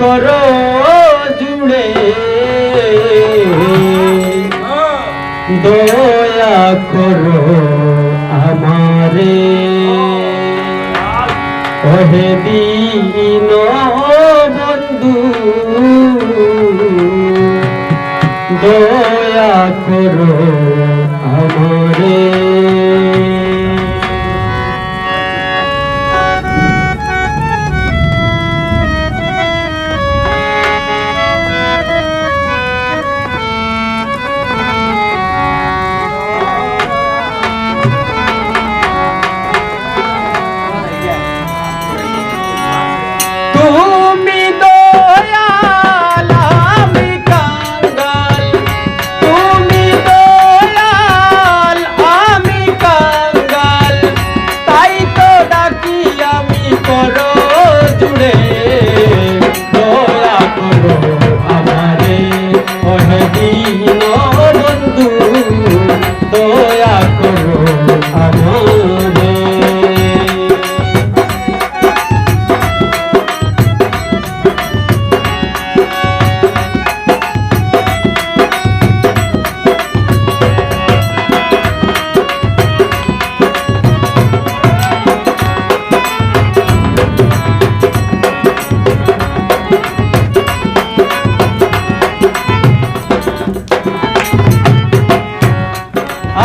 করো জুড়ে দয়া করো আমারে ওহে দীন বন্ধু দয়া করো আমারে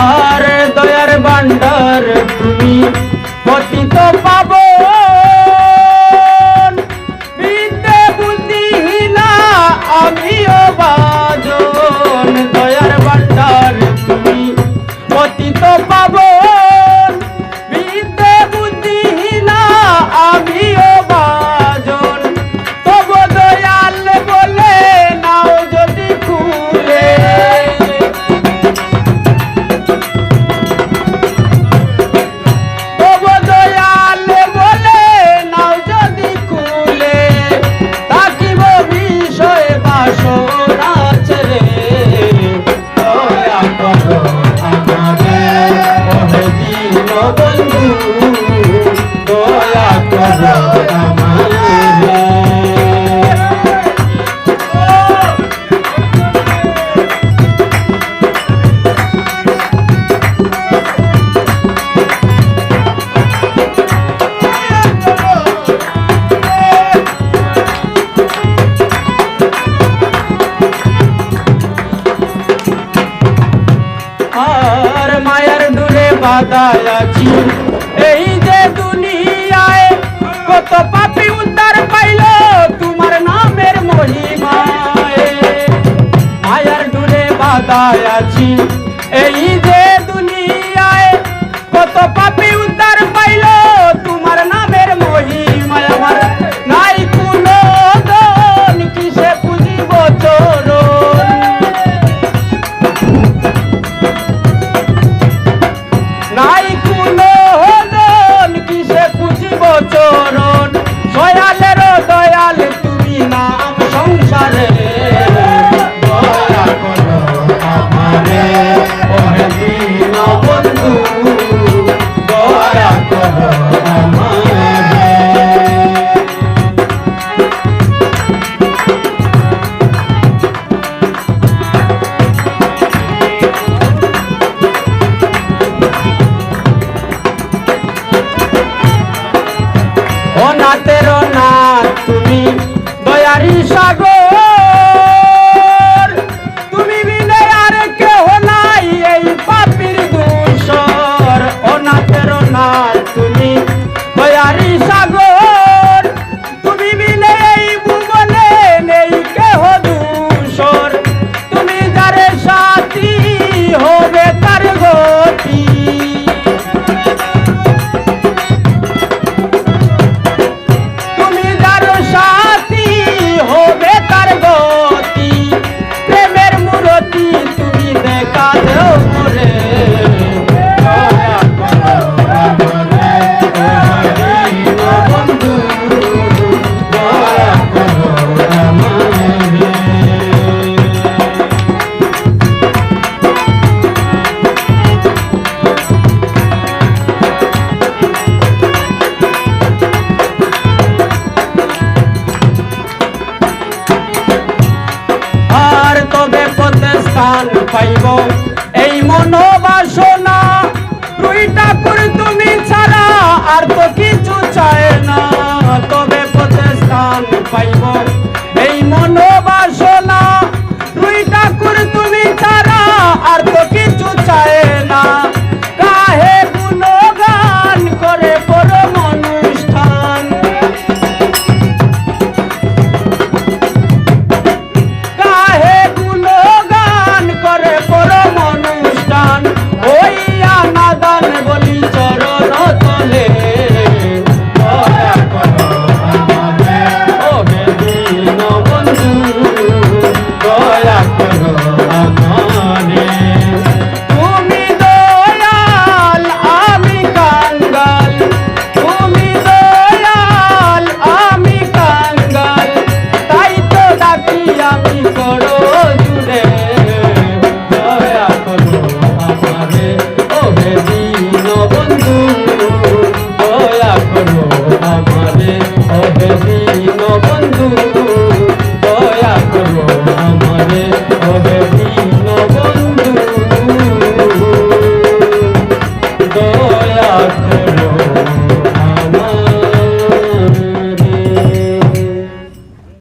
আর দয়ার ভান্ডার তুমি পতিত পাবো বিদ্যে বুদ্ধিহীনা আমিও বাজন দয়ার ভান্ডার তুমি পতিত পাবো বিদ্যে বুদ্ধিহীনা আমিও বাজন তবু দয়াল বলে নাও যদি খুলে আর মায়ার ডুরে বাঁধাই আছি এই যে দুনিয়ায় কত পাপী উদ্ধার পাইল তোমার নামের মহিমায় মায়ার ডুরে বাঁধাই আছি এই যে দুনিয়ায় কত পাপী উদ্ধার পাইল তোমার নামের মহিমায় আমার নাই কোনো দন কিসে পুজিব চরণ নাই কোনো হদন কিসে পুজিব চরণ দয়ালের দয়াল তুমি নাম সংসারে দয়া করো আমারে স্থান পাইব এই মনোবাসনা। রুই ঠাকুর তুমি ছাড়া আর তো কিছু চায় না, তবে পথে স্থান পাইব